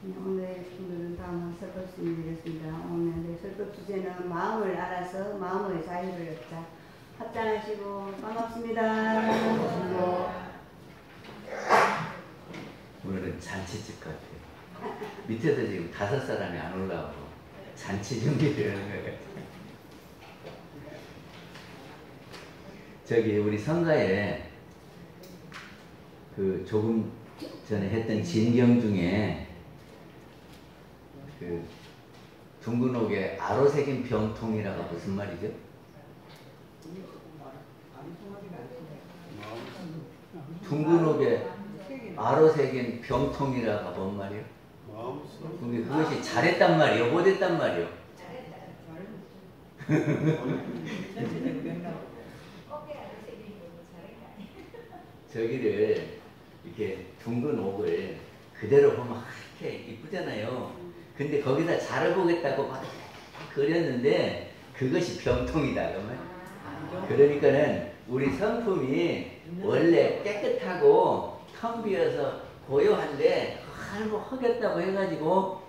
오늘 오늘은 다음은 설법 준비되겠습니다. 오늘 설법 주제는 마음을 알아서 마음의 자유를 얻자. 합장하시고 반갑습니다. 오늘은 잔치집 같아요. 밑에도 지금 5사람이 안 올라오고 잔치 준비를 하는 것 같아요. 저기 우리 성가에 그 조금 전에 했던 진경 중에 그 둥근옥에 아로새긴 병통이라가 무슨 말이죠? 둥근옥에 아로새긴 병통이라가 뭔 말이요? 근데 그것이 잘했단 말이요? 못했단 말이요? 저기를 이렇게 둥근 옥을 그대로 보면 이렇게 이쁘잖아요. 근데 거기다 잘을 보겠다고 막 그렸는데 그것이 병통이다. 그러니까는 우리 성품이 원래 깨끗하고 텅 비어서 고요한데 그걸 뭐 허겼다고 해가지고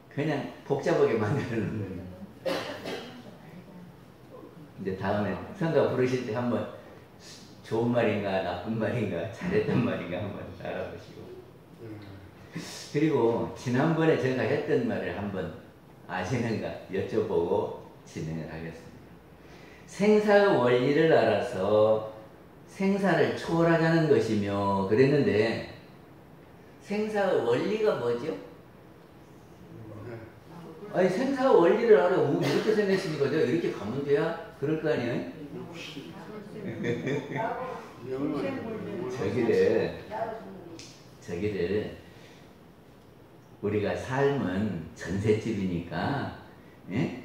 그냥 복잡하게 만드는 거예요. 이제 다음에 성가 부르실 때 한번 좋은 말인가 나쁜 말인가 잘했던 말인가 한번 알아보시고, 그리고 지난번에 제가 했던 말을 한번 아시는가 여쭤보고 진행을 하겠습니다. 생사의 원리를 알아서 생사를 초월하자는 것이며 그랬는데 생사의 원리가 뭐죠? 아니 생사의 원리를 알아. 이렇게 생겼으니까 내가 이렇게 가면 돼야? 그럴 거 아니에요? 저기를 우리가 삶은 전셋집이니까, 예?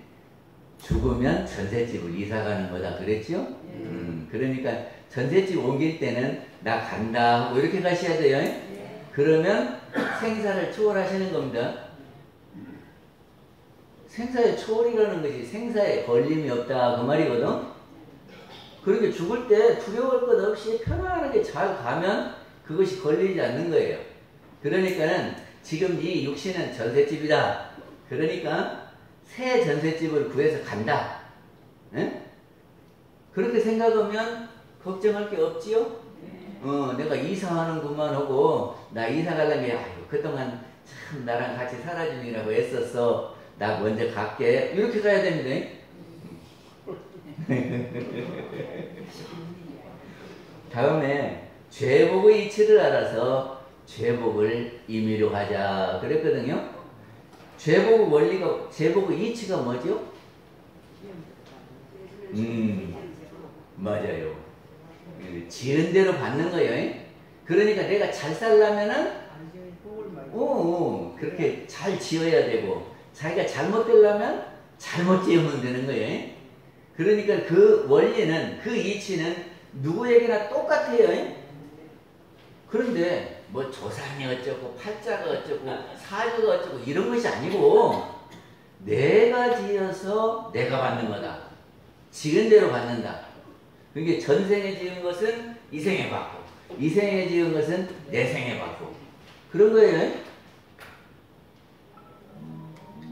죽으면 전셋집을 이사 가는 거다 그랬죠? 그러니까 전셋집 옮길 때는 나 간다 하고 이렇게 가셔야 돼요. 예? 그러면 생사를 초월하시는 겁니다. 생사의 초월이라는 것이 생사에 걸림이 없다 그 말이거든. 그렇게 죽을 때 두려울 것 없이 편안하게 잘 가면 그것이 걸리지 않는 거예요. 그러니까는 지금 이 육신은 전셋집이다. 그러니까 새 전셋집을 구해서 간다. 에? 그렇게 생각하면 걱정할 게 없지요? 내가 이사하는구만 하고 나 이사 가려면 아이고 그동안 참 나랑 같이 살아주느라고 애썼어. 나 먼저 갈게. 이렇게 가야 됩니다. 다음에 죄복의 이치를 알아서 죄복을 임의로 하자 그랬거든요. 죄복의 원리가, 죄복의 이치가 뭐죠? 맞아요. 지은 대로 받는 거예요. 그러니까 내가 잘 살려면은 그렇게 잘 지어야 되고, 자기가 잘못되려면 잘못 지으면 되는 거예요. 그러니까 그 원리는, 그 이치는 누구에게나 똑같아요. 그런데 뭐 조상이 어쩌고 팔자가 어쩌고 사주가 어쩌고 이런 것이 아니고 내가 지어서 내가 받는 거다. 지은 대로 받는다. 그러니까 전생에 지은 것은 이생에 받고 이생에 지은 것은 내생에 받고 그런 거예요.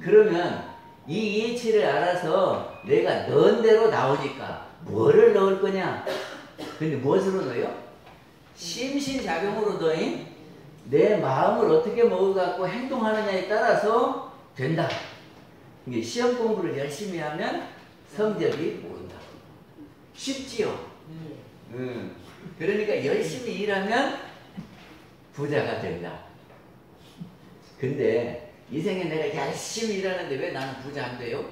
그러면 이 이치를 알아서 내가 넣은 대로 나오니까 뭐를 넣을 거냐? 근데 무엇으로 넣어요? 심신작용으로 넣어요. 내 마음을 어떻게 먹어갖고 행동하느냐에 따라서 된다. 이게 시험 공부를 열심히 하면 성적이 오른다. 쉽지요? 그러니까 열심히 일하면 부자가 된다. 근데 이 생에 내가 열심히 일하는데 왜 나는 부자 안 돼요?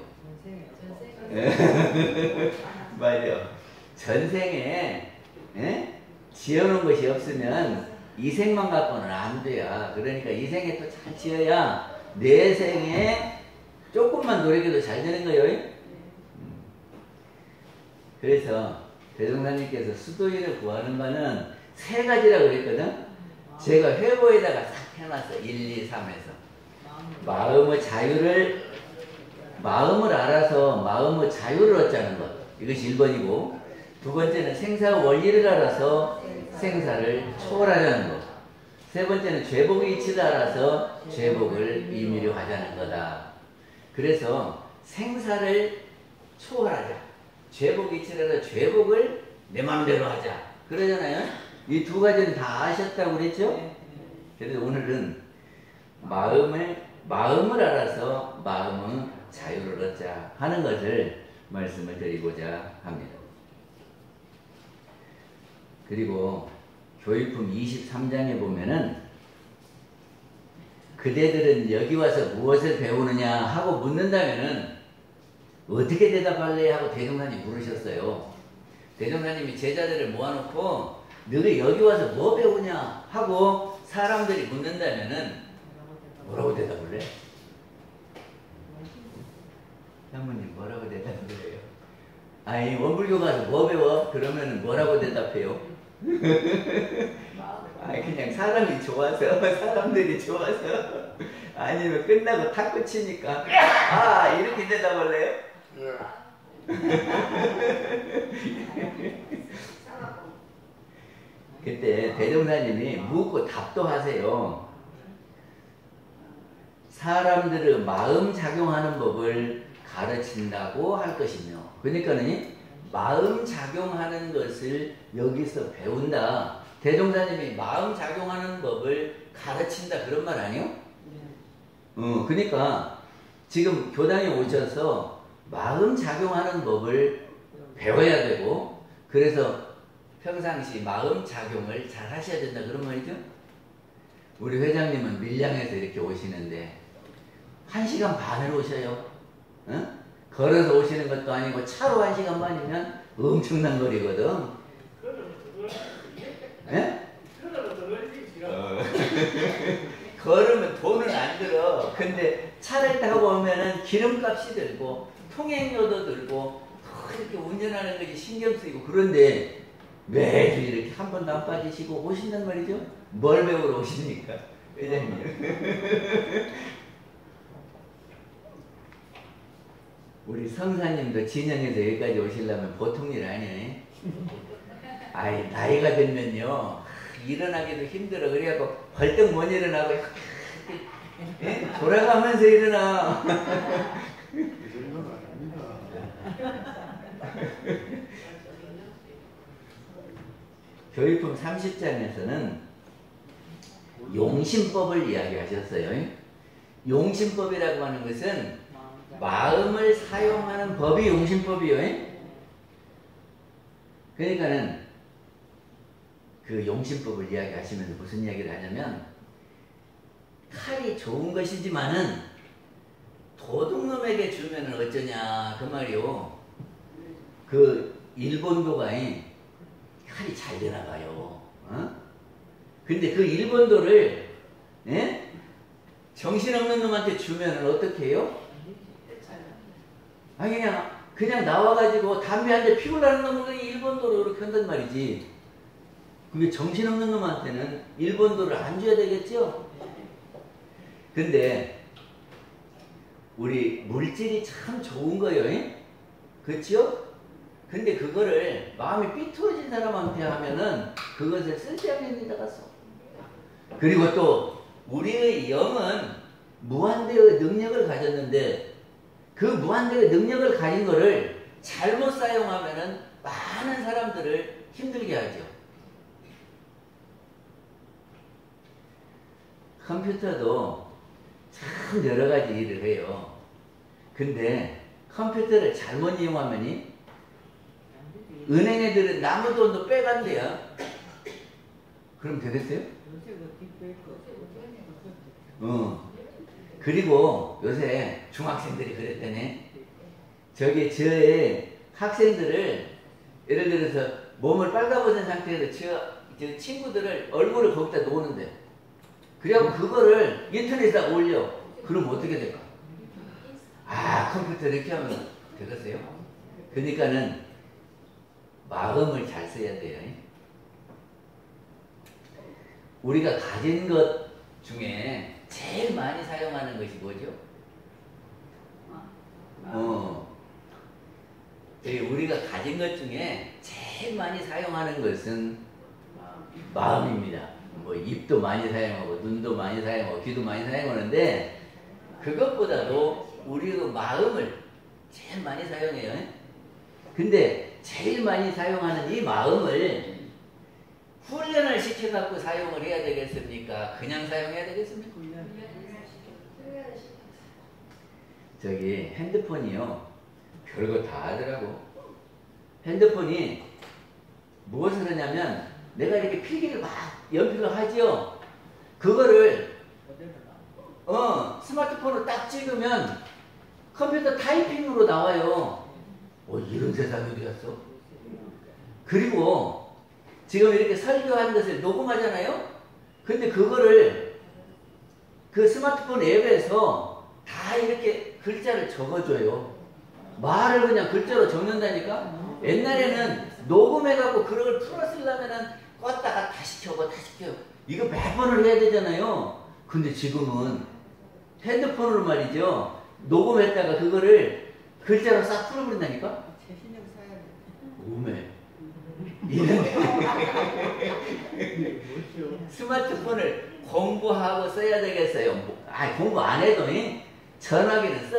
맞아요. 전생에 지어놓은 것이 없으면 이 생만 갖고는 안 돼요. 그러니까 이 생에 또 잘 지어야 내 생에 조금만 노력해도 잘 되는 거예요. 그래서 대종사님께서 수도인을 구하는 바는 3가지라고 그랬거든. 제가 회보에다가 싹 해놨어. 1, 2, 3에서 마음을 알아서 마음의 자유를 얻자는 것, 이것이 1번이고, 2번째는 생사 원리를 알아서 생사를 초월하자는 것, 세 번째는 죄복의 이치를 알아서 죄복을 임의로 하자는 거다. 그래서 생사를 초월하자. 죄복의 이치를 알아서 죄복을 내 마음대로 하자. 그러잖아요. 이 두 가지는 다 아셨다고 그랬죠? 그래서 오늘은 마음을 알아서 마음의 자유를 얻자 하는 것을 말씀을 드리고자 합니다. 그리고 교육품 23장에 보면은 그대들은 여기 와서 무엇을 배우느냐 하고 묻는다면은 어떻게 대답할래 하고 대종사님이 물으셨어요. 대종사님이 제자들을 모아놓고 너희 여기 와서 뭐 배우냐 하고 사람들이 묻는다면은 뭐라고 대답을 해? 장모님 뭐라고 대답을 해요? 아니 원불교 가서 뭐 배워? 그러면 뭐라고 대답해요? 아니 그냥 사람이 좋아서 사람들이 좋아서 아니면 끝나고 탁구 치니까 아 이렇게 대답을 해요? 그때 대종사님이 묻고 답도 하세요. 사람들의 마음 작용하는 법을 가르친다고 할 것이며, 그러니까는 마음 작용하는 것을 여기서 배운다. 대종사님이 마음 작용하는 법을 가르친다 그런 말 아니요? 그러니까 지금 교당에 오셔서 마음 작용하는 법을 배워야 되고, 그래서 평상시 마음 작용을 잘 하셔야 된다 그런 말이죠. 우리 회장님은 밀양에서 이렇게 오시는데 1시간 반을 오셔요. 어? 걸어서 오시는 것도 아니고 차로 1시간 반이면 엄청난 거리거든. 예? 걸으면 돈은 안 들어. 근데 차를 타고 오면은 기름값이 들고 통행료도 들고 이렇게 운전하는 것이 신경 쓰이고, 그런데 매주 이렇게 한 번도 안 빠지시고 오신단 말이죠. 뭘 배우러 오십니까, 회장님? 우리 성사님도 진영에서 여기까지 오시려면 보통 일 아니네. 아이 나이가 들면요 일어나기도 힘들어. 그래갖고 벌떡 못 일어나고 예? 돌아가면서 일어나. 교육품 30장에서는 용심법을 이야기하셨어요. 용심법이라고 하는 것은 마음을 사용하는 법이 용심법이에요. 그러니까는 그 용심법을 이야기하시면서 무슨 이야기를 하냐면, 칼이 좋은 것이지만은 도둑놈에게 주면은 어쩌냐 그 말이요. 그 일본도가 칼이 잘 되나 봐요. 근데 그 일본도를 예? 정신없는 놈한테 주면은 어떻게 해요? 아니 그냥 나와가지고 담배 한 대 피우려는 놈은 일본도로 이렇게 한단 말이지. 그게 정신없는 놈한테는 일본도를 안 줘야 되겠죠? 근데 우리 물질이 참 좋은 거예요. 그렇죠? 근데 그거를 마음이 삐뚤어진 사람한테 하면은 그것을 쓸데없는 데다가 써. 그리고 또 우리의 영은 무한대의 능력을 가졌는데 그 무한대의 능력을 가진 거를 잘못 사용하면은 많은 사람들을 힘들게 하죠. 컴퓨터도 참 여러 가지 일을 해요. 근데 컴퓨터를 잘못 이용하면 은행 애들은 남의 돈도 빼간대요. 그럼 되겠어요? 그리고 요새 중학생들이 그랬더니 저의 학생들을 예를 들어서 몸을 빨가벗은 상태에서 저 친구들을 얼굴을 거기다 놓는데, 그래갖고 그거를 인터넷에다 올려. 그럼 어떻게 될까? 아, 컴퓨터 이렇게 하면 되겠어요? 그러니까는 마음을 잘 써야 돼요. 우리가 가진 것 중에 제일 많이 사용하는 것이 뭐죠? 우리가 가진 것 중에 제일 많이 사용하는 것은 마음입니다. 뭐 입도 많이 사용하고 눈도 많이 사용하고 귀도 많이 사용하는데 그것보다도 우리 그 마음을 제일 많이 사용해요. 근데 제일 많이 사용하는 이 마음을 훈련을 시켜갖고 사용을 해야 되겠습니까? 그냥 사용해야 되겠습니까? 저기 핸드폰이요, 별거 다 하더라고. 핸드폰이 무엇을 하냐면 내가 이렇게 필기를 막 연필로 하지요. 그거를 스마트폰으로 딱 찍으면 컴퓨터 타이핑으로 나와요. 이런 세상이 어디 갔어? 그리고 지금 이렇게 설교한 것을 녹음하잖아요. 근데 그거를 그 스마트폰 앱에서 다 이렇게 글자를 적어줘요. 말을 그냥 글자로 적는다니까. 옛날에는 녹음해갖고 그런 걸 풀었으려면은 껐다가 다시 켜고 다시 켜. 이거 몇 번을 해야 되잖아요. 근데 지금은 핸드폰으로 말이죠. 녹음했다가 그거를 글자로 싹 풀어버린다니까. 오메. 스마트폰을 공부하고 써야 되겠어요. 공부 안 해도 전화기는 써.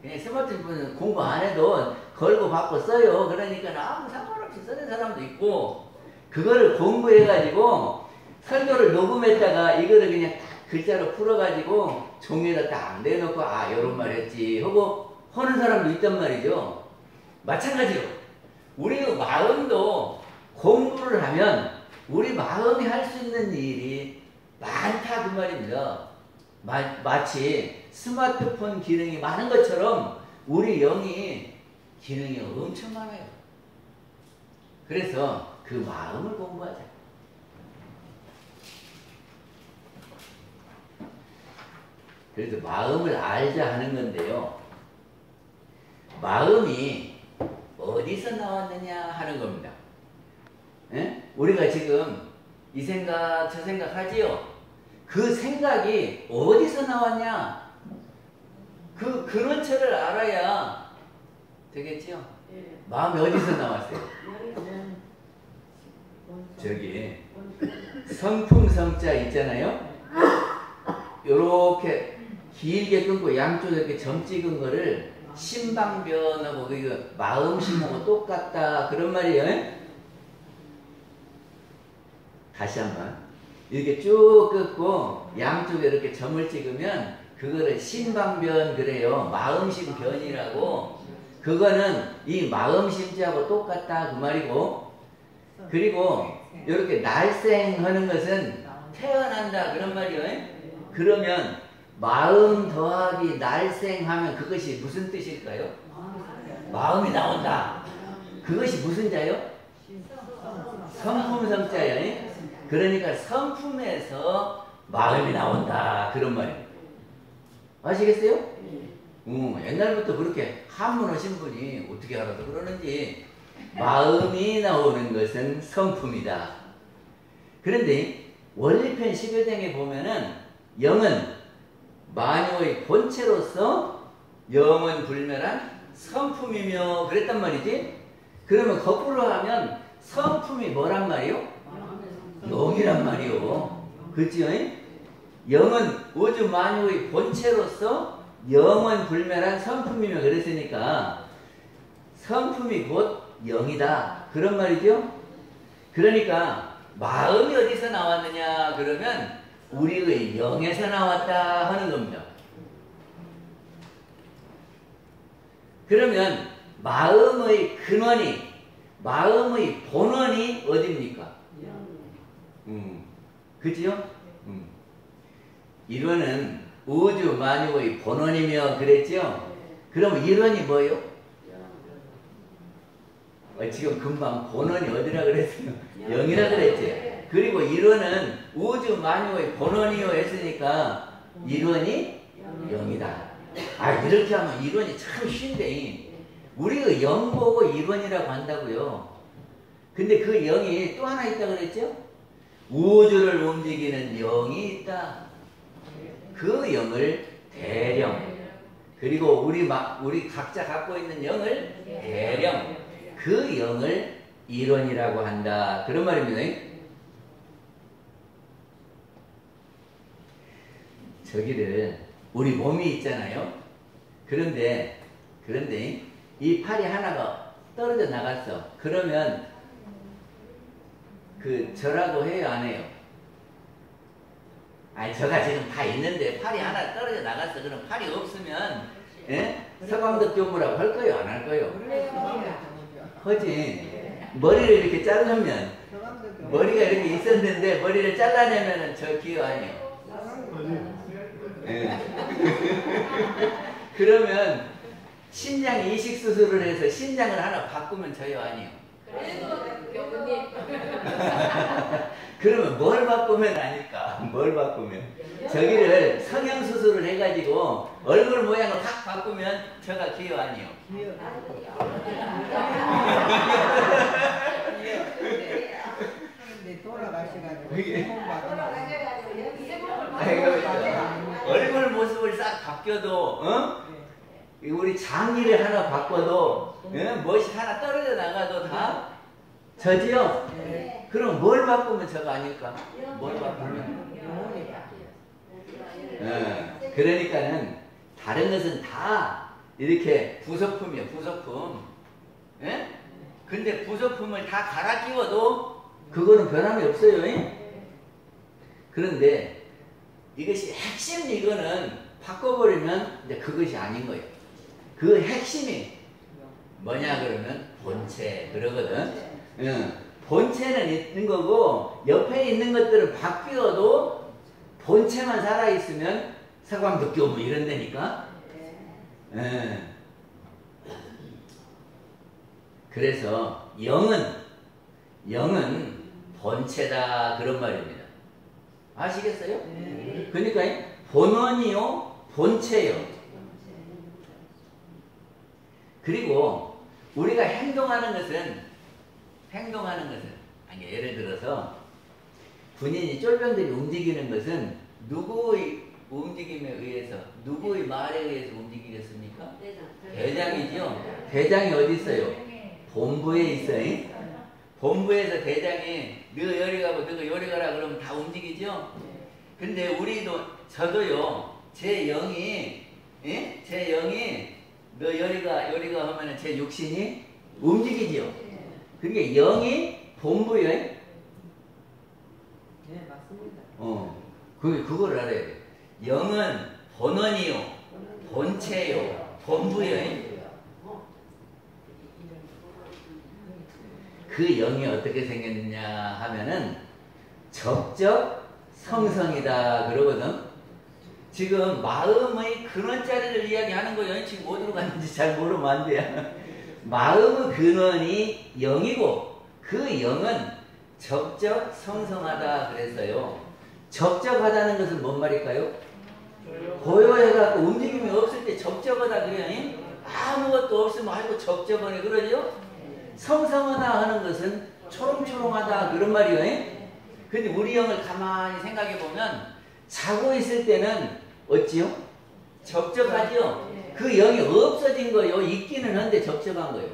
그냥 스마트폰은 공부 안 해도 걸고 받고 써요. 그러니까 아무 상관없이 쓰는 사람도 있고, 그거를 공부해가지고 설교를 녹음했다가 이거를 그냥 딱 글자로 풀어가지고 종이에다 딱 내놓고 요런 말 했지 하고 하는 사람도 있단 말이죠. 마찬가지로 우리 마음도 공부를 하면 우리 마음이 할 수 있는 일이 많다 그 말입니다. 마치 스마트폰 기능이 많은 것처럼 우리 영이 기능이 엄청 많아요. 그래서 그 마음을 공부하자. 그래서 마음을 알자 하는 건데요. 마음이 어디서 나왔느냐 하는 겁니다. 우리가 지금 이 생각 저 생각 하지요. 그 생각이 어디서 나왔냐, 그 근원처를 알아야 되겠죠. 마음이 어디서 나왔어요? 저기 성품성자 있잖아요. 요렇게 길게 끊고 양쪽에 이렇게 점 찍은 거를 신방변하고 마음심하고 똑같다 그런 말이에요. 다시 한번 이렇게 쭉 끊고 양쪽에 이렇게 점을 찍으면 그거를 신방변 그래요. 마음심변이라고. 그거는 이 마음심자하고 똑같다 그 말이고, 그리고 이렇게 날생하는 것은 태어난다 그런 말이에요. 그러면 마음 더하기 날생하면 그것이 무슨 뜻일까요? 마음이 나온다. 그것이 무슨 자요? 성품성자요. 그러니까 성품에서 마음이 나온다 그런 말이에요. 아시겠어요? 옛날부터 그렇게 한문하신 분이 어떻게 알아서 그러는지, 마음이 나오는 것은 성품이다. 그런데 원리편 10여장에 보면은 영은 만유의 본체로서 영은 불멸한 성품이며 그랬단 말이지. 그러면 거꾸로 하면 성품이 뭐란 말이요? 영이란 말이요. 그렇지요? 영은 우주 만유의 본체로서 영은 불멸한 성품이며 그랬으니까 성품이 곧 영이다 그런 말이죠. 그러니까 마음이 어디서 나왔느냐 그러면 우리의 영에서 나왔다 하는 겁니다. 그러면 마음의 근원이, 마음의 본원이 어디입니까? 그지요? 일원은 우주 만유의 본원이며 그랬죠? 그럼 일원이 뭐예요? 지금 금방 본원이 어디라 그랬어요? 영이라 그랬지. 그리고 일원은 우주 만유의 본원이요 했으니까 일원이 영이다. 이렇게 하면 일원이 참 쉬운데 우리가 영 보고 일원이라고 한다고요. 근데 그 영이 또 하나 있다 그랬죠? 우주를 움직이는 영이 있다. 그 영을 대령, 그리고 우리 각자 갖고 있는 영을 대령, 그 영을 일원이라고 한다 그런 말입니다. 저기를 우리 몸이 있잖아요. 그런데 이 팔이 하나가 떨어져 나갔어. 그러면 저라고 해요, 안 해요? 아니, 저가 지금 다 있는데 팔이 하나 떨어져 나갔어. 그럼 팔이 없으면 서광덕 교무라고 할 거요, 안 할 거요? 하지. 머리를 이렇게 자르면 머리가 이렇게 있었는데 머리를 잘라내면은 저 기여 아니에요. 그러면 신장 이식 수술을 해서 신장을 하나 바꾸면 저요 아니에요. 그러면 뭘 바꾸면 아닐까? 뭘 바꾸면? 저기를 성형 수술을 해가지고 얼굴 모양을 확 바꾸면 저가 기여 아니에요. 얼굴 모습을 싹 바뀌어도 우리 장기를 하나 바꿔도 멋이 하나 떨어져 나가도 다 저지요? 그럼 뭘 바꾸면 저가 아닐까? 뭘 바꾸면? 그러니까는 다른 것은 다 이렇게 부속품이에요. 부속품. 근데 부속품을 다 갈아 끼워도 그거는 변함이 없어요. 그런데 이것이 핵심 이거는 바꿔버리면 이제 그것이 아닌 거예요. 그 핵심이 뭐냐 그러면 본체 그러거든. 본체는 있는 거고 옆에 있는 것들은 바뀌어도 본체만 살아있으면 서광덕교 뭐 이런 데니까. 그래서 영은 본체다 그런 말입니다. 아시겠어요? 그러니까 본원이요 본체요. 그리고 우리가 행동하는 것은 아니 예를 들어서 군인이 쫄병들이 움직이는 것은 누구의 움직임에 의해서 누구의 말에 의해서 움직이겠습니까? 대장이죠. 대장이 어디 있어요? 본부에 있어요. 본부에서 대장이 너 여리 가고 너 요리 가라 그러면 다 움직이죠. 근데 저도요 제 영이 너 요리가 하면은 제 육신이 움직이죠. 그러니까 영이 본부예요. 네, 맞습니다. 그걸 알아야 돼. 영은 본원이요, 본체요, 본부예요. 그 영이 어떻게 생겼느냐 하면은 적적 성성이다 그러거든. 지금 마음의 근원자리를 이야기하는 거예요. 지금 어디로 갔는지 잘 모르면 안 돼요. 마음의 근원이 영이고 그 영은 적적 성성하다 그랬어요. 적적하다는 것은 뭔 말일까요? 고요해갖고 움직임이 없을 때 적적하다 그래요. 아무것도 없으면 아이고 적적하네 그러죠. 성성하다 하는 것은 초롱초롱하다 그런 말이에요. 근데 우리 영을 가만히 생각해 보면 자고 있을 때는 어찌요? 적적하죠? 그 영이 없어진 거예요. 있기는 한데 적적한 거예요.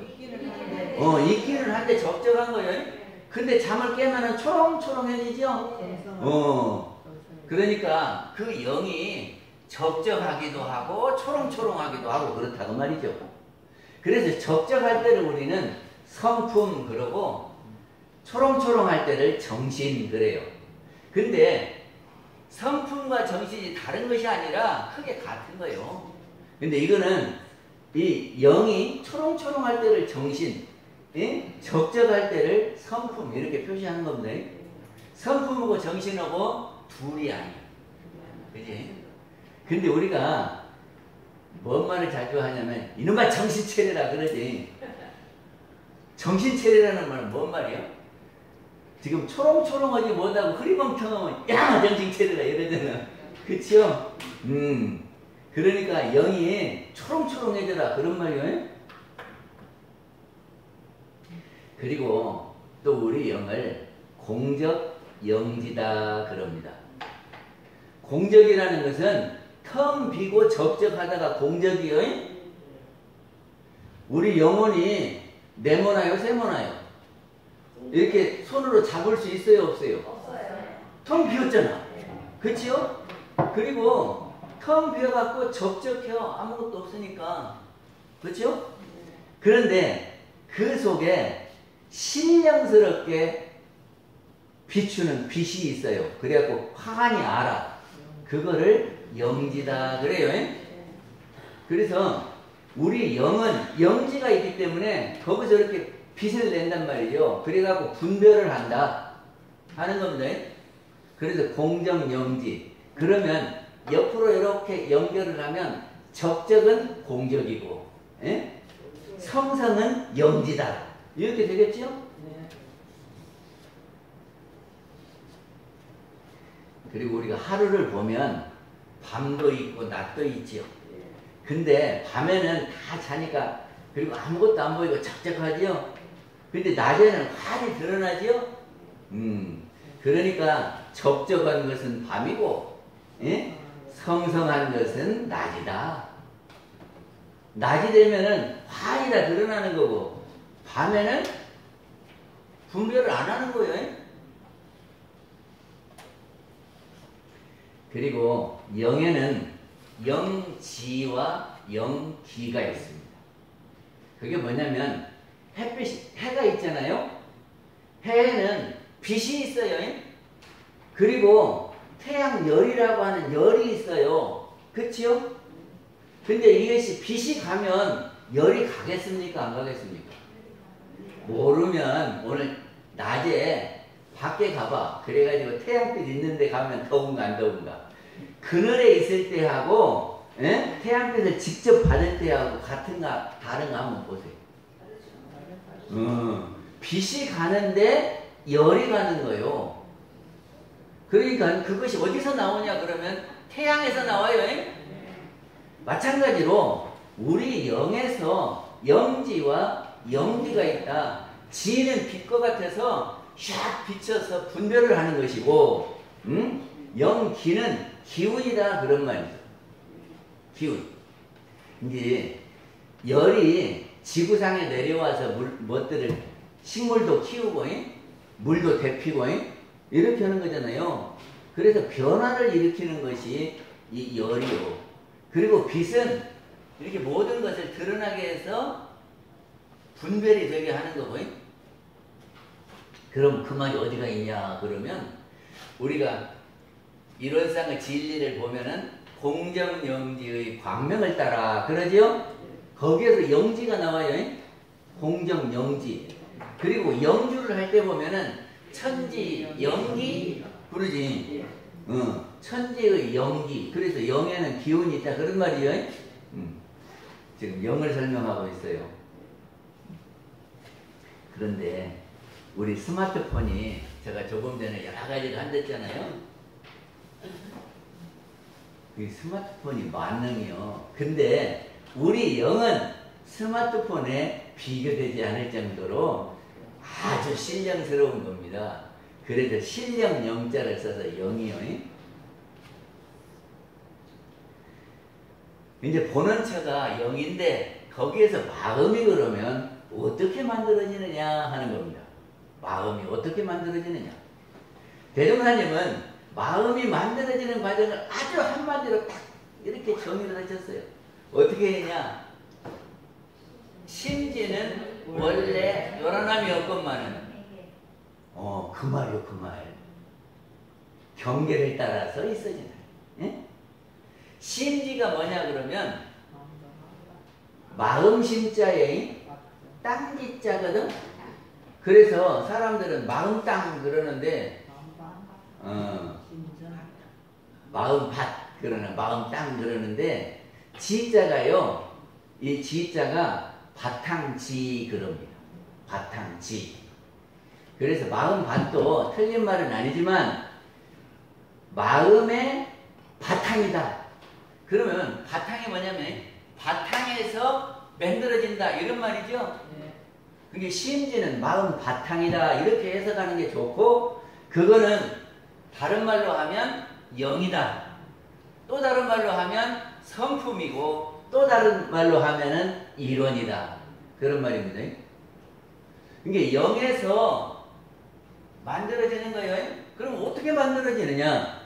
있기는 한데 적적한 거예요. 근데 잠을 깨면은 초롱초롱해지죠? 그러니까 그 영이 적적하기도 하고 초롱초롱하기도 하고 그렇다고 말이죠. 그래서 적적할 때를 우리는 성품 그러고 초롱초롱할 때를 정신 그래요. 근데 성품과 정신이 다른 것이 아니라 크게 같은 거예요. 근데 이거는 이 영이 초롱초롱할 때를 정신, 적적할 때를 성품 이렇게 표시하는 겁니다. 성품하고 정신하고 둘이 아니에요. 그지? 근데 우리가 뭔 말을 자주 하냐면 이놈아 정신 차리라 그러지. 정신 차리라는 말은 뭔 말이야? 지금 초롱초롱하지 못하고 흐리멍텅하면 야 정신 차리라 이러잖아. 그치요? 그러니까 영이 초롱초롱해져라 그런 말이에요. 그리고 또 우리 영을 공적영지다 그럽니다. 공적이라는 것은 텅 비고 적적하다가 공적이요. 우리 영혼이 네모나요 세모나요? 이렇게 손으로 잡을 수 있어요 없어요? 없어요. 텅 비었잖아. 그치요? 그리고 텅 비어갖고 적적해요. 아무것도 없으니까. 그렇죠? 그런데 그 속에 신령스럽게 비추는 빛이 있어요. 그래갖고 환히 알아. 그거를 영지다 그래요. 그래서 우리 영은 영지가 있기 때문에 거기서 이렇게 빛을 낸단 말이죠. 그래갖고 분별을 한다 하는 겁니다. 그래서 공정영지. 그러면 옆으로 이렇게 연결을 하면 적적은 공적이고 성성은 영지다. 이렇게 되겠죠? 그리고 우리가 하루를 보면 밤도 있고 낮도 있죠. 근데 밤에는 다 자니까 그리고 아무것도 안 보이고 적적하지요. 근데 낮에는 환히 드러나지요. 그러니까 적적한 것은 밤이고 성성한 것은 낮이다. 낮이 되면은 환히 다 드러나는 거고 밤에는 분별을 안 하는 거예요. 그리고 영에는 영지와 영기가 있습니다. 그게 뭐냐면 해가 있잖아요. 해에는 빛이 있어요. 그리고 태양열이라고 하는 열이 있어요. 그치요? 근데 이것이 빛이 가면 열이 가겠습니까? 안 가겠습니까? 모르면 오늘 낮에 밖에 가봐. 그래가지고 태양빛 있는데 가면 더운가 안 더운가. 그늘에 있을 때하고 태양빛을 직접 받을 때하고 같은가 다른가 한번 보세요. 빛이 가는데 열이 가는 거예요. 그러니까 그것이 어디서 나오냐 그러면 태양에서 나와요. 마찬가지로 우리 영에서 영지와 영기가 있다. 지는 빛과 같아서 샥 비춰서 분별을 하는 것이고 영기는 기운이다 그런 말이죠. 기운. 이제 열이 지구상에 내려와서 무엇들을 식물도 키우고 물도 데피고 이렇게 하는 거잖아요. 그래서 변화를 일으키는 것이 이 열이요. 그리고 빛은 이렇게 모든 것을 드러나게 해서 분별이 되게 하는 거고. 그럼 그 말이 어디가 있냐 그러면 우리가 일원상의 진리를 보면은 공정영지의 광명을 따라 그러죠? 거기에서 영지가 나와요. 공정영지. 그리고 영주를 할 때 보면은 천지 영기 부르지. 천지의 영기. 그래서 영에는 기운이 있다 그런 말이에요. 지금 영을 설명하고 있어요. 그런데 우리 스마트폰이 제가 조금 전에 여러 가지를 한댔잖아요. 그 스마트폰이 만능이요. 근데 우리 영은 스마트폰에 비교되지 않을 정도로 아주 신령스러운 겁니다. 그래서 신령 영자를 써서 영이요. 이제 보는 처가 영인데 거기에서 마음이 그러면 어떻게 만들어지느냐 하는 겁니다. 마음이 어떻게 만들어지느냐. 대종사님은 마음이 만들어지는 과정을 아주 한마디로 딱 이렇게 정의를 하셨어요. 어떻게 했냐. 심지는 원래 요란함이 없건만은 그 말이요 그 말. 경계를 따라서 있어지는. 심지가 뭐냐 그러면 마음심자에 땅지자거든. 그래서 사람들은 마음땅 그러는데 마음밭 그러나 마음땅 그러는데 지자가요. 이 지자가 바탕지 그럽니다. 바탕지. 그래서 마음밭도 틀린 말은 아니지만 마음의 바탕이다. 그러면 바탕이 뭐냐면 바탕에서 만들어진다 이런 말이죠. 그게 심지는 마음 바탕이다 이렇게 해석하는 게 좋고 그거는 다른 말로 하면 영이다. 또 다른 말로 하면 성품이고 또 다른 말로 하면은 이론이다. 그런 말입니다. 이게 영에서 만들어지는 거예요. 그럼 어떻게 만들어지느냐?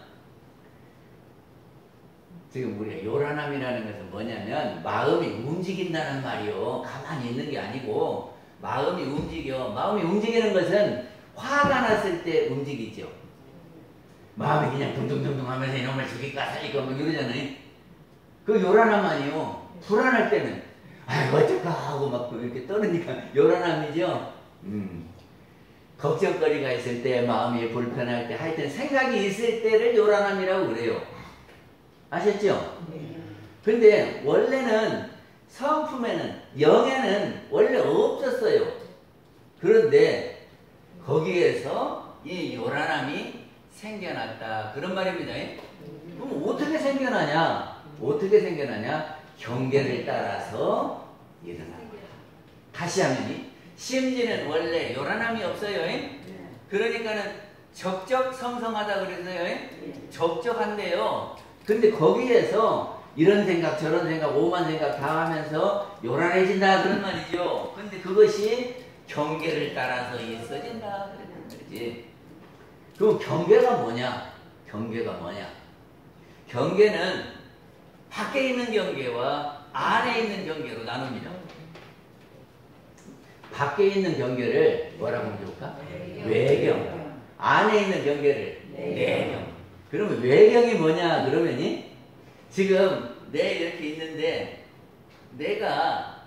지금 우리가 요란함이라는 것은 뭐냐면 마음이 움직인다는 말이요. 가만히 있는 게 아니고 마음이 움직여. 마음이 움직이는 것은 화가 났을 때 움직이죠. 마음이 그냥 둥둥둥둥 하면서 이놈을 죽일까 살릴까 뭐 이러잖아요. 그 요란함 아니요. 불안할 때는 아이고 어쩔까 하고 막 이렇게 떠르니까 요란함이죠. 걱정거리가 있을 때, 마음이 불편할 때, 하여튼 생각이 있을 때를 요란함이라고 그래요. 아셨죠? 근데 원래는 성품에는, 영에는 원래 없었어요. 그런데 거기에서 이 요란함이 생겨났다. 그런 말입니다. 그럼 어떻게 생겨나냐? 어떻게 생겨나냐? 경계를 따라서 일어난다. 다시 하면이 심지는 원래 요란함이 없어요. 그러니까는 적적성성하다 그랬어요. 적적한데요. 근데 거기에서 이런 생각 저런 생각 오만 생각 다 하면서 요란해진다 그런 말이죠. 근데 그것이 경계를 따라서 있어진다 그런 말이지. 그럼 경계가 뭐냐? 경계가 뭐냐? 경계는 밖에 있는 경계와 안에 있는 경계로 나눕니다. 밖에 있는 경계를 뭐라고 하면 좋을까? 외경. 안에 있는 경계를 내경. 그러면 외경이 뭐냐? 그러면이 지금 내 이렇게 있는데 내가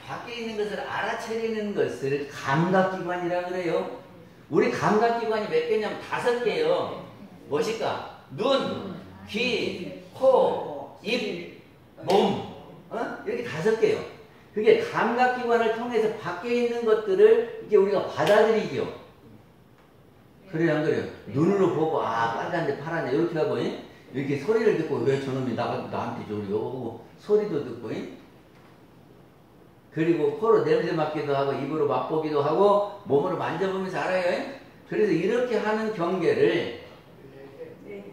밖에 있는 것을 알아차리는 것을 감각기관이라고 그래요. 우리 감각기관이 몇 개냐면 5개요. 무엇일까? 눈, 귀, 코, 입, 몸. 이렇게 5개요. 그게 감각기관을 통해서 밖에 있는 것들을 이제 우리가 받아들이죠. 그래요, 안 그래요? 눈으로 보고, 아, 빨간데, 파란데, 이렇게 하고, 이렇게 소리를 듣고, 왜 저놈이 나한테 저러고, 하고, 소리도 듣고, 그리고 코로 냄새 맡기도 하고, 입으로 맛보기도 하고, 몸으로 만져보면서 알아요. 그래서 이렇게 하는 경계를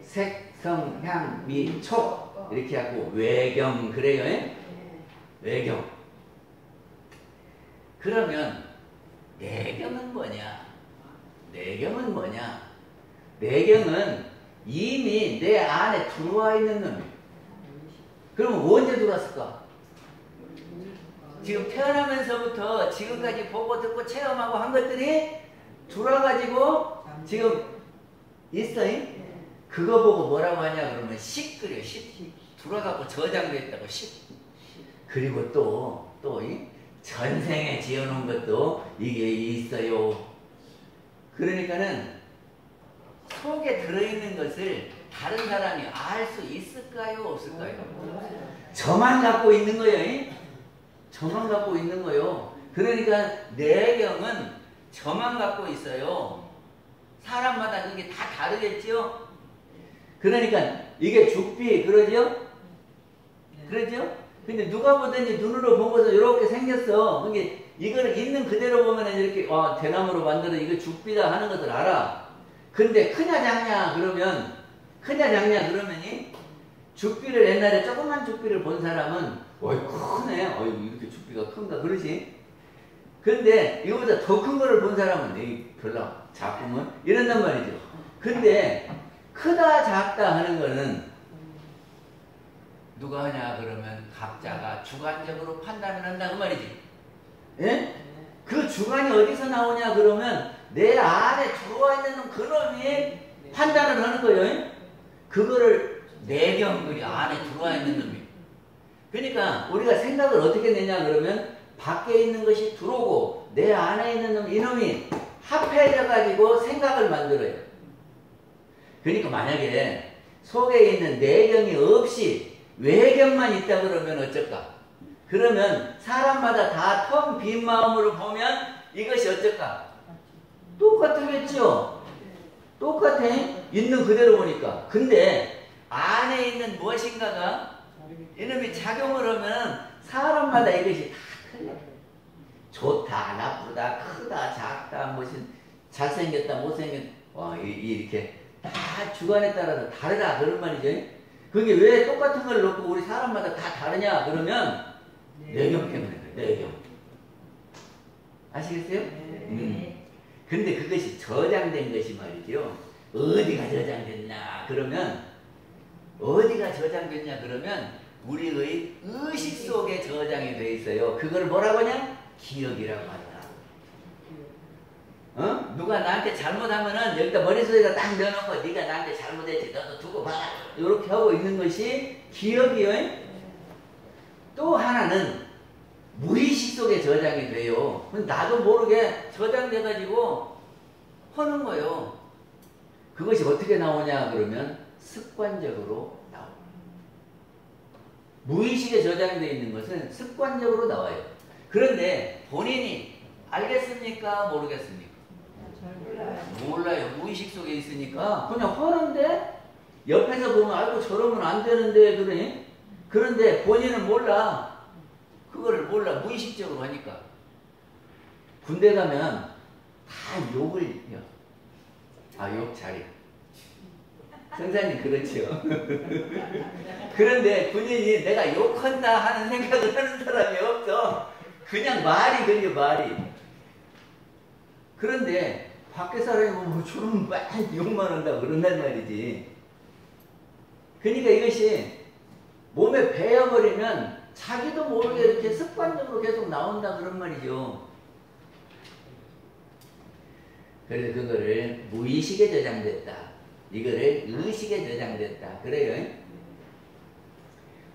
색, 성, 향, 미, 촉, 이렇게 하고, 외경, 그래요. 외경. 그러면 내경은 뭐냐? 내경은 뭐냐? 내경은 이미 내 안에 들어와 있는 놈이에요. 그러면 언제 들어왔을까? 지금 태어나면서부터 지금까지 보고 듣고 체험하고 한 것들이 들어와가지고 지금 있어요? 그거 보고 뭐라고 하냐 그러면 식 그래요. 식. 들어와갖고 저장돼 있다고 식. 그리고 또 전생에 지어놓은 것도 이게 있어요. 그러니까는 속에 들어있는 것을 다른 사람이 알 수 있을까요? 없을까요? 저만 갖고 있는 거예요. 저만 갖고 있는 거요. 그러니까 내경은 저만 갖고 있어요. 사람마다 그게 다 다르겠죠? 그러니까 이게 죽비 그러죠? 그러죠? 근데 누가 보더니 눈으로 본 것은 이렇게 생겼어. 그게 이거를 있는 그대로 보면 이렇게 대나무로 만들어 이거 죽비다 하는 것을 알아. 근데 크냐 작냐 그러면 그러면이 죽비를 옛날에 조그만 죽비를 본 사람은 어이 크네. 어이 이렇게 죽비가 큰가 그러지. 근데 이거보다 더 큰 거를 본 사람은 에이 별로 작으면 이런단 말이죠. 근데 크다 작다 하는 거는 누가 하냐 그러면 각자가 주관적으로 판단을 한다 그 말이지. 예? 그 주관이 어디서 나오냐 그러면 내 안에 들어와 있는 그놈이 판단을 하는 거예요. 그거를 내경 그리 안에 들어와 있는 놈이. 그러니까 우리가 생각을 어떻게 내냐 그러면 밖에 있는 것이 들어오고 내 안에 있는 놈 이놈이 합해져 가지고 생각을 만들어요. 그러니까 만약에 속에 있는 내경이 없이 외경만 있다 그러면 어쩔까? 그러면 사람마다 다 텅 빈 마음으로 보면 이것이 어쩔까? 똑같겠죠? 똑같아. 있는 그대로 보니까. 근데 안에 있는 무엇인가가 이놈이 작용을 하면 사람마다 이것이 다 틀려. 좋다, 나쁘다, 크다, 작다, 무슨 잘생겼다, 못생겼다. 이렇게 다 주관에 따라서 다르다 그런 말이죠. 그게 왜 똑같은 걸 놓고 우리 사람마다 다 다르냐 그러면 내경 때문에 그래요. 내경. 아시겠어요? 근데 그것이 저장된 것이 말이죠. 어디가 저장됐나 그러면 어디가 저장됐냐 그러면 우리의 의식 속에 저장이 돼 있어요. 그걸 뭐라고 하냐? 기억이라고 한다. 누가 나한테 잘못하면은 여기다 머릿속에다 딱 넣어놓고 네가 나한테 잘못했지 너도 두고 봐라 이렇게 하고 있는 것이 기억이요. 또 하나는 무의식 속에 저장이 돼요. 나도 모르게 저장돼가지고 하는 거예요. 그것이 어떻게 나오냐 그러면 습관적으로 나옵니다. 무의식에 저장되어 있는 것은 습관적으로 나와요. 그런데 본인이 알겠습니까? 모르겠습니까? 몰라요. 무의식 속에 있으니까 그냥 하는데 옆에서 보면 아이고 저러면 안 되는데 그러니 그런데 본인은 몰라. 그거를 몰라. 무의식적으로 하니까. 군대 가면 다 욕을 해요. 욕 잘해. 선생님 그렇죠. 그런데 군인이 내가 욕한다 하는 생각을 하는 사람이 없어. 그냥 말이 걸려 말이. 그런데 밖에 사람이 뭐 저런 막 욕만 한다고 그런단 말이지. 그러니까 이것이 몸에 배어버리면 자기도 모르게 이렇게 습관적으로 계속 나온다 그런 말이죠. 그래서 그거를 무의식에 저장됐다. 이거를 의식에 저장됐다. 그래요.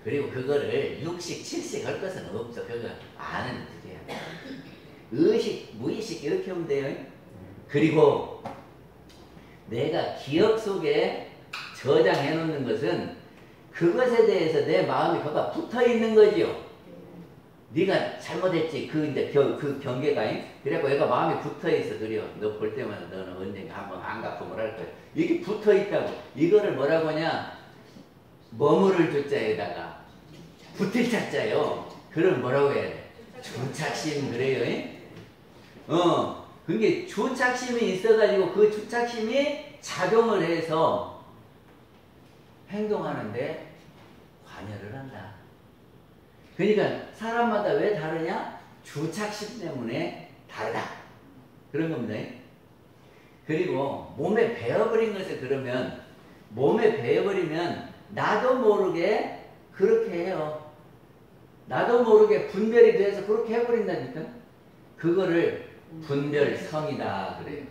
그리고 그거를 육식, 칠식 할 것은 없어. 그거 아는 뜻이야. 의식, 무의식 이렇게 하면 돼요. 그리고 내가 기억 속에 저장해 놓는 것은 그것에 대해서 내 마음이 거기가 붙어 있는 거지요. 네가 잘못했지. 이제 그 경계가, 그래갖고 얘가 마음이 붙어 있어. 그래요. 너 볼 때마다 너는 언젠가 한번 안 갚고 뭐랄 거야. 이게 붙어 있다고. 이거를 뭐라고 하냐? 머무를 주자에다가 붙을 자자요. 그걸 뭐라고 해야 돼? 주착심 그래요. 그게 주착심이 있어가지고 그 주착심이 작용을 해서 행동하는데 관여를 한다. 그러니까 사람마다 왜 다르냐? 주착심 때문에 다르다. 그런 겁니다. 그리고 몸에 배어버린 것을 그러면 몸에 배어버리면 나도 모르게 그렇게 해요. 나도 모르게 분별이 돼서 그렇게 해버린다니까. 그거를 분별성이다 그래요.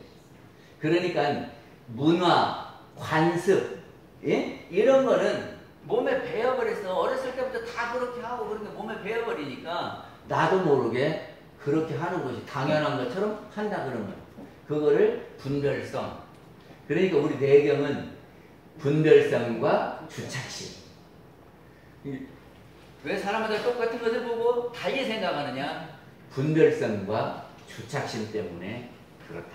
그러니까 문화, 관습 이런 거는 몸에 배어버려서 어렸을 때부터 다 그렇게 하고 그런데 몸에 배어버리니까 나도 모르게 그렇게 하는 것이 당연한 것처럼 한다 그러면 그거를 분별성. 그러니까 우리 내경은 분별성과 주착심. 왜 사람마다 똑같은 것을 보고 달리 생각하느냐? 분별성과 주착심 때문에 그렇다.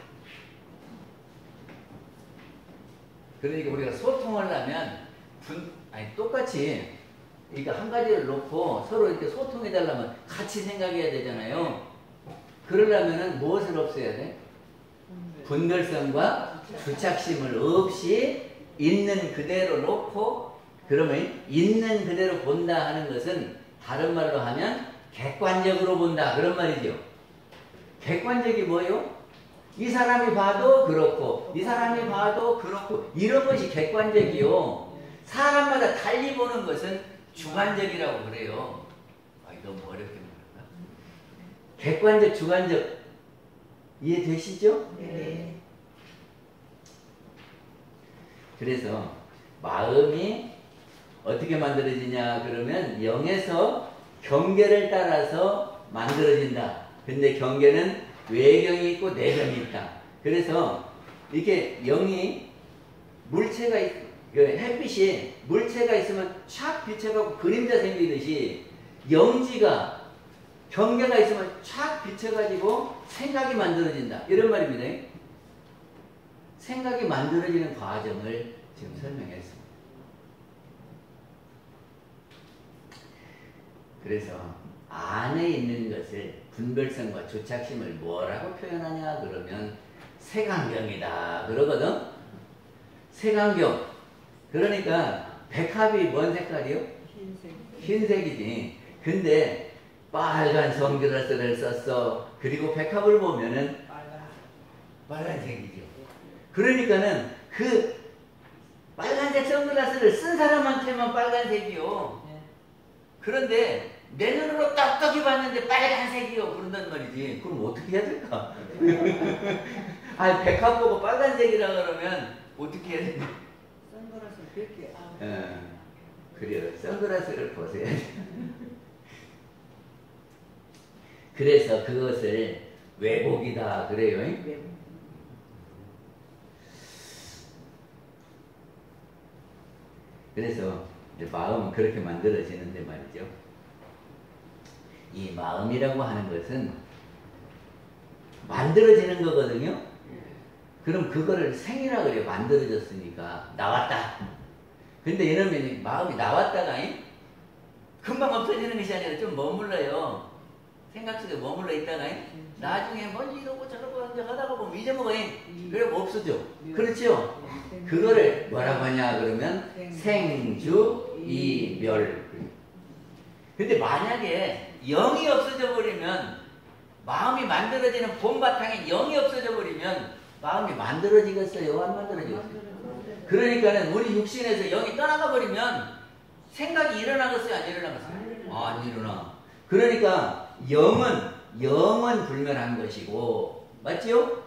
그러니까 우리가 소통을 하면 똑같이 그러니까 한 가지를 놓고 서로 이렇게 소통해달라면 같이 생각해야 되잖아요. 그러려면 무엇을 없애야 돼? 분별성과 주착심을 없이 있는 그대로 놓고 그러면 있는 그대로 본다 하는 것은 다른 말로 하면 객관적으로 본다 그런 말이죠. 객관적이 뭐예요? 이 사람이 봐도 그렇고 이 사람이 봐도 그렇고 이런 것이 객관적이요. 사람마다 달리 보는 것은 주관적이라고 그래요. 너무 어렵게 말할까? 객관적, 주관적 이해되시죠? 네. 그래서 마음이 어떻게 만들어지냐 그러면 영에서 경계를 따라서 만들어진다. 근데 경계는 외경이 있고 내경이 있다. 그래서 이렇게 영이 물체가 햇빛이 물체가 있으면 촥 비춰가고 그림자 생기듯이 영지가 경계가 있으면 촥 비춰가지고 생각이 만들어진다. 이런 말입니다. 생각이 만들어지는 과정을 지금 설명했습니다. 그래서 안에 있는 것을 분별성과 주착심을 뭐라고 표현하냐 그러면 색안경이다 그러거든. 색안경. 그러니까 백합이 뭔 색깔이요? 흰색이지. 근데 빨간 선글라스를 썼어. 그리고 백합을 보면은 빨간색이죠. 그러니까는 그 빨간색 선글라스를 쓴 사람한테만 빨간색이요. 그런데 내 눈으로 똑똑히 봤는데 빨간색이요. 그런단 말이지. 그럼 어떻게 해야 될까? 아니, 백합 보고 빨간색이라 그러면 어떻게 해야 될까? 선글라스를 몇 개. 그래요. 선글라스를 벗어야 돼. 그래서 그것을 왜곡이다 그래요. 그래서 이제 마음은 그렇게 만들어지는데 말이죠. 이 마음이라고 하는 것은 만들어지는 거거든요. 그럼 그거를 생이라 그래요. 만들어졌으니까 나왔다. 근데 이러면 마음이 나왔다가 금방 없어지는 것이 아니라 좀 머물러요. 생각 속에 머물러 있다가 나중에 뭔지 이러고 저러고 이제 하다가 보면 잊어먹어. 그래 없어져. 그렇죠? 그거를 뭐라고 하냐 그러면 생주이멸. 근데 만약에 영이 없어져 버리면, 마음이 만들어지는 본바탕에 영이 없어져 버리면 마음이 만들어지겠어요? 안 만들어지겠어요? 그러니까는 우리 육신에서 영이 떠나가 버리면 생각이 일어나겠어요? 안 일어나겠어요? 안 일어나. 그러니까 영은 불멸한 것이고, 맞지요?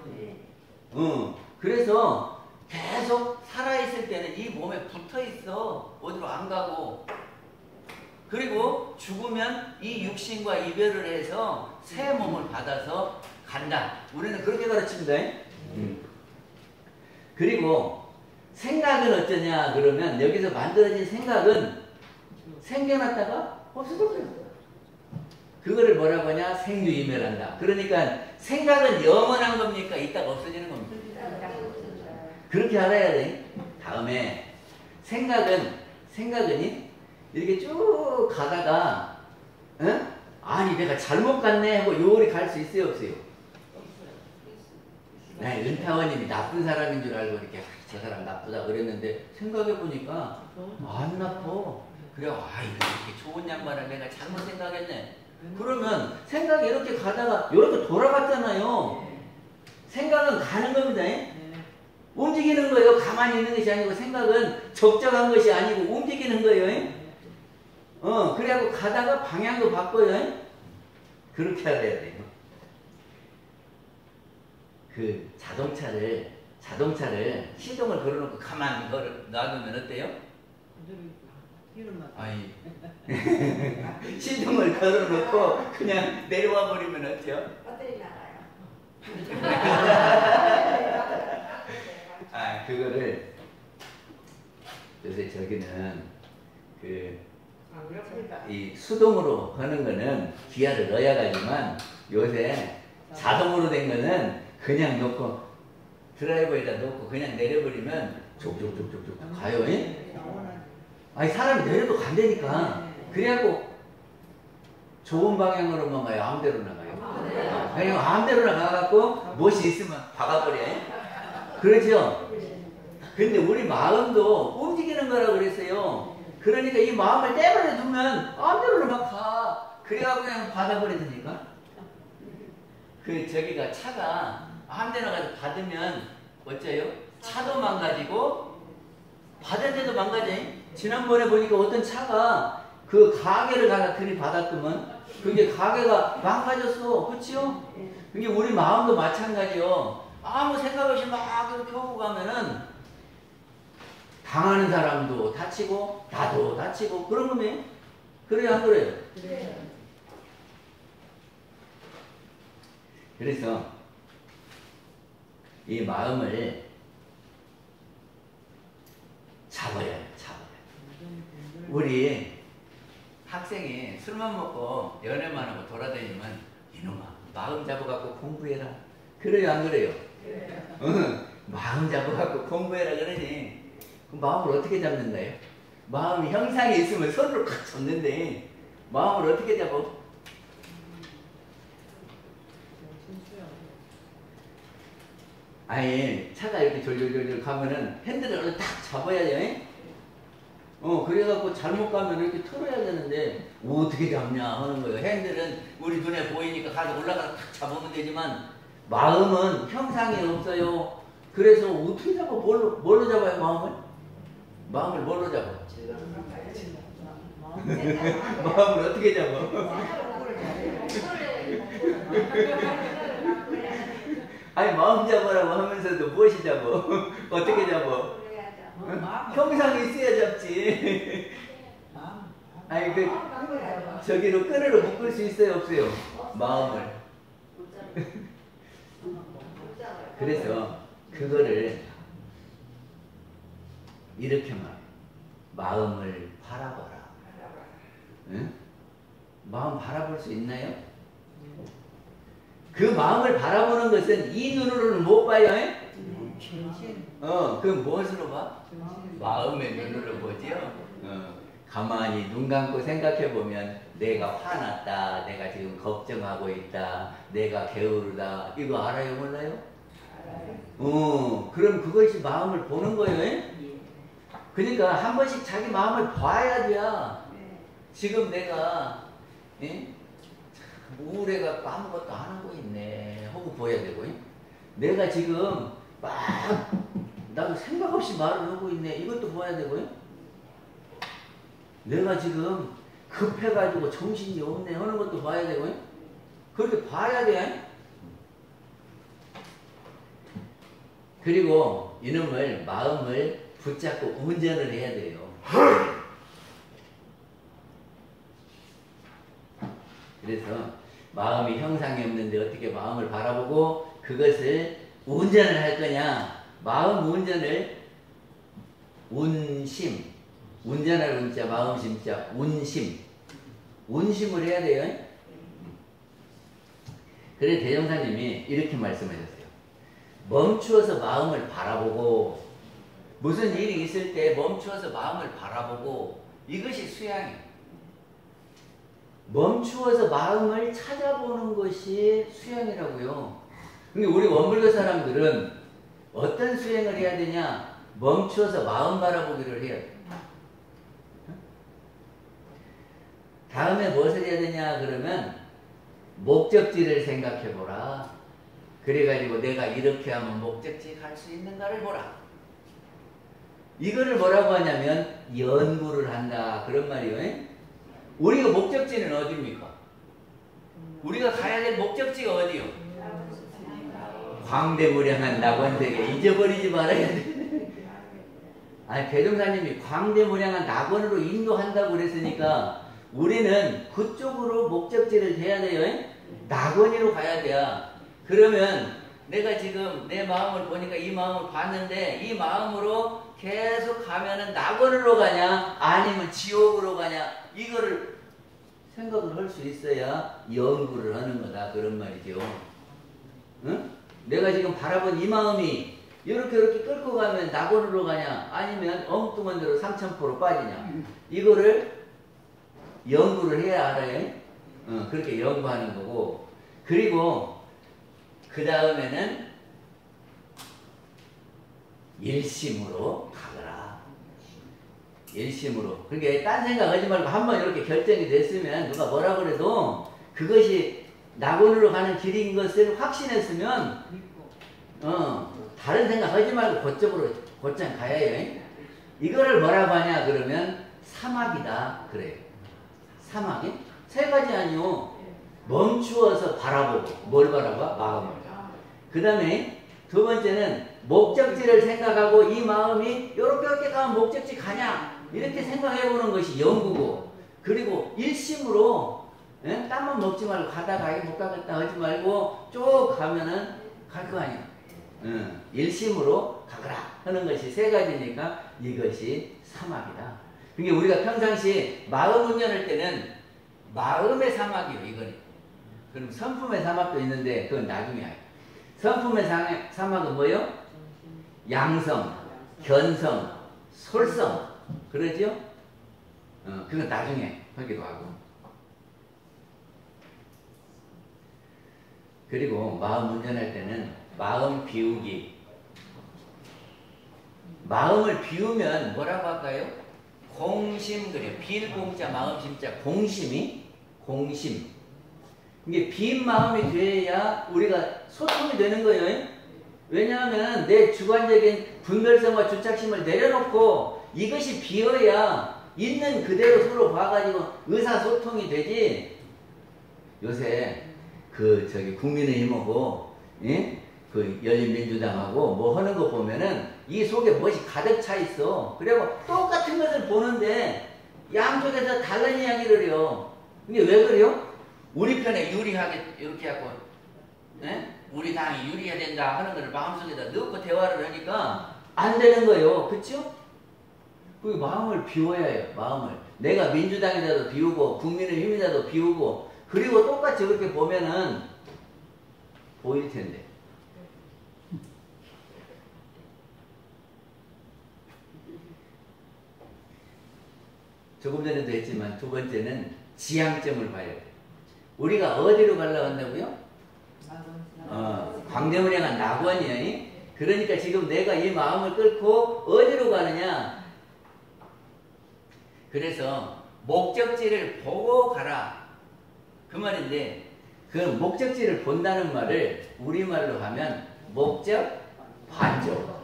그래서 계속 살아있을 때는 이 몸에 붙어 있어. 어디로 안 가고. 그리고 죽으면 이 육신과 이별을 해서 새 몸을 받아서 간다. 우리는 그렇게 가르칩니다. 그리고 생각은 어쩌냐 그러면 여기서 만들어진 생각은 생겨났다가 없어졌어요. 그거를 뭐라고 하냐? 생유이멸한다. 그러니까 생각은 영원한 겁니까? 이따가 없어지는 겁니까? 그렇게 알아야 돼. 다음에 생각은 이렇게 쭉 가다가 아니 내가 잘못 갔네 하고 요리 갈 수 있어요? 없어요? 은타원님이 나쁜 사람인 줄 알고 이렇게 저 사람 나쁘다 그랬는데 생각해보니까 안 나빠. 그래 이렇게 좋은 양반을 내가 잘못 생각했네. 그러면 생각이 이렇게 가다가 이렇게 돌아갔잖아요. 생각은 가는 겁니다. 움직이는 거예요. 가만히 있는 것이 아니고 생각은 적적한 것이 아니고 움직이는 거예요. 그래갖고 가다가 방향도 바꿔요. 그렇게 해야 돼요. 그 자동차를 시동을 걸어놓고 가만히 놔두면 어때요? 아니 시동을 걸어놓고 그냥 내려와 버리면 어때요? 배터리 나가요. 그거를 요새 저기는 이 수동으로 하는 거는 기아를 넣어야 가지만 요새 자동으로 된 거는 그냥 놓고 드라이버에다 놓고 그냥 내려버리면 족족족족족 가요. 아니 사람이 내려도 간다니까. 그래갖고 좋은 방향으로만 가요? 아무데로 나가요? 그냥 아무데로 나가갖고 무엇이 있으면 박아버려. 그렇죠? 근데 우리 마음도 움직이는 거라고 그랬어요. 그러니까 이 마음을 내버려 두면 아무데로 막 가. 그래갖고 그냥 받아버리니까. 저기가 차가 아무데나 가서 받으면 어째요? 차도 망가지고 받을 때도 망가져. 지난번에 보니까 어떤 차가 그 가게를 가서 들이받았더만 그게 가게가 망가졌어. 그치요? 그게 우리 마음도 마찬가지요. 아무 생각 없이 막 이렇게 오고 가면은 당하는 사람도 다치고 나도 다치고 그런 거면 그래요 안 그래요? 네. 그래서 이 마음을 잡아야 해요. 우리 학생이 술만 먹고 연애만 하고 돌아다니면 이놈아 마음 잡아갖고 공부해라. 그래요 안 그래요? 마음 잡아갖고 공부해라 그러지. 그럼 마음을 어떻게 잡는다요? 마음이 형상에 있으면 손으로 팍 잡는데 마음을 어떻게 잡아? 아예 차가 이렇게 졸졸졸졸 가면은 핸들을 딱 잡아야죠. 그래갖고 잘못 가면 이렇게 털어야 되는데 어떻게 잡냐 하는 거예요. 핸들은 우리 눈에 보이니까 가서 올라가서 탁 잡으면 되지만 마음은 형상이 없어요. 그래서 어떻게 잡아? 뭘로 잡아요 마음을? 마음을 뭘로 잡아? 마음을 어떻게 잡아? 아니 마음 잡으라고 하면서도 무엇이 잡아? 어떻게 잡아? 형상이 있어야 잡지. 아니 그 저기로 끈으로 묶을 수 있어요 없어요? 마음을. 그래서 그거를 이렇게 말해. 마음을 바라보라. 응? 마음 바라볼 수 있나요? 그 마음을 바라보는 것은 이 눈으로는 못 봐요. 그럼 무엇으로 봐? 마음의 눈으로 보지요. 가만히 눈 감고 생각해 보면 내가 화났다, 내가 지금 걱정하고 있다, 내가 게으르다, 이거 알아요 몰라요? 그럼 그것이 마음을 보는 거예요. 그러니까 한 번씩 자기 마음을 봐야 돼요. 지금 내가 우울해갖고 아무것도 안 하고 있네 하고 보여야 되고, 내가 지금 막 나도 생각 없이 말을 하고 있네 이것도 봐야 되고요. 내가 지금 급해가지고 정신이 없네 하는 것도 봐야 되고요. 그렇게 봐야 돼. 그리고 이놈을 마음을 붙잡고 운전을 해야 돼요. 그래서 마음이 형상이 없는데 어떻게 마음을 바라보고 그것을 운전을 할 거냐. 마음 운전을 운심, 운전할 운자 마음 심자 운심, 운심을 해야 돼요. 그래 대종사님이 이렇게 말씀하셨어요. 멈추어서 마음을 바라보고, 무슨 일이 있을 때 멈추어서 마음을 바라보고, 이것이 수양이에요. 멈추어서 마음을 찾아보는 것이 수양이라고요. 근데 우리 원불교 사람들은 어떤 수행을 해야 되냐? 멈추어서 마음 바라보기를 해야 돼. 다음에 무엇을 해야 되냐 그러면 목적지를 생각해 보라. 그래가지고 내가 이렇게 하면 목적지 갈 수 있는가를 보라. 이거를 뭐라고 하냐면 연구를 한다 그런 말이에요. 우리가 목적지는 어디입니까? 우리가 가야 될 목적지가 어디요? 광대무량한 낙원세계. 잊어버리지 말아야 돼. 아니 대종사님이 광대무량한 낙원으로 인도한다고 그랬으니까 우리는 그쪽으로 목적지를 해야 돼요. 낙원으로 가야 돼요. 그러면 내가 지금 내 마음을 보니까 이 마음을 봤는데 이 마음으로 계속 가면은 낙원으로 가냐 아니면 지옥으로 가냐 이거를 생각을 할 수 있어야 연구를 하는 거다 그런 말이죠. 응? 내가 지금 바라본 이 마음이 이렇게 끌고 가면 낙원으로 가냐 아니면 엉뚱한 데로 삼천포로 빠지냐 이거를 연구를 해야 알아요. 그렇게 연구하는 거고, 그리고 그 다음에는 일심으로 가거라. 일심으로. 그러니까 딴 생각하지 말고 한번 이렇게 결정이 됐으면 누가 뭐라 그래도 그것이 낙원으로 가는 길인 것을 확신했으면 다른 생각하지 말고 그쪽으로 곧장 가야 해요. 이거를 뭐라고 하냐 그러면 사막이다 그래요. 사막이? 세 가지 아니요. 멈추어서 바라보고. 뭘 바라봐? 마음을. 그 다음에 두 번째는 목적지를 생각하고 이 마음이 이렇게 가면 목적지 가냐 이렇게 생각해보는 것이 연구고, 그리고 일심으로 땀만 먹지 말고 가다가 못 가겠다 하지 말고 쭉 가면은 갈 거 아니야. 일심으로 가거라 하는 것이 세 가지니까 이것이 사막이다. 그러니까 우리가 평상시 마음 운전할 때는 마음의 사막이요 이거는. 그럼 성품의 사막도 있는데 그건 나중에 해요. 성품의 사막은 뭐요? 양성, 견성, 솔성 그러죠? 그건 나중에 하기도 하고. 그리고 마음 운전할 때는 마음 비우기. 마음을 비우면 뭐라고 할까요? 공심 그래요. 빌공자 마음심자 공심이 공심. 이게 빈 마음이 돼야 우리가 소통이 되는 거예요. 왜냐하면 내 주관적인 분별성과 주착심을 내려놓고 이것이 비어야 있는 그대로 서로 봐가지고 의사소통이 되지. 요새 국민의힘하고 예? 그 열린민주당하고 뭐 하는 거 보면은 이 속에 무엇이 가득 차 있어. 그리고 똑같은 것을 보는데 양쪽에서 다른 이야기를 해요. 이게 왜 그래요? 우리 편에 유리하게 이렇게 하고 예? 우리 당이 유리해야 된다 하는 걸 마음속에다 넣고 대화를 하니까 안 되는 거예요. 그쵸? 그 마음을 비워야 해요. 마음을. 내가 민주당이라도 비우고 국민의힘이라도 비우고 그리고 똑같이 그렇게 보면은 보일 텐데. 조금 전에도 했지만 두 번째는 지향점을 봐야 돼. 우리가 어디로 가려고 한다고요? 광대문에 간 낙원이에요. 그러니까 지금 내가 이 마음을 끌고 어디로 가느냐? 그래서 목적지를 보고 가라. 그 말인데 그 목적지를 본다는 말을 우리말로 하면 목적 반조.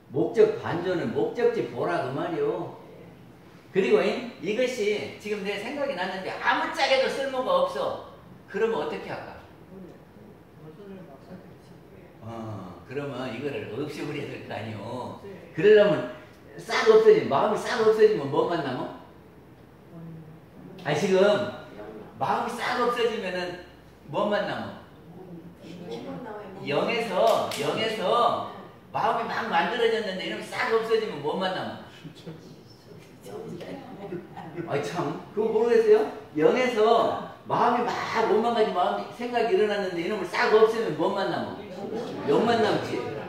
목적 반조는 목적지 보라 그 말이요. 그리고 이것이 지금 내 생각이 났는데 아무짝에도 쓸모가 없어. 그러면 어떻게 할까? 그러면 이거를 없애버려야 될 거 아니요. 그러려면 싹 없어지면, 마음이 싹 없어지면 뭐만 남아? 아니 지금 마음이 싹 없어지면은 뭐만 남아? 0에서 마음이 막 만들어졌는데 이러면 싹 없어지면 뭐만 남아? 아이 참 그거 모르겠어요? 0에서 마음이 막 오만 가지 마음 생각이 일어났는데 이놈을 싹 없애면 뭐만 남아? 0만 남지.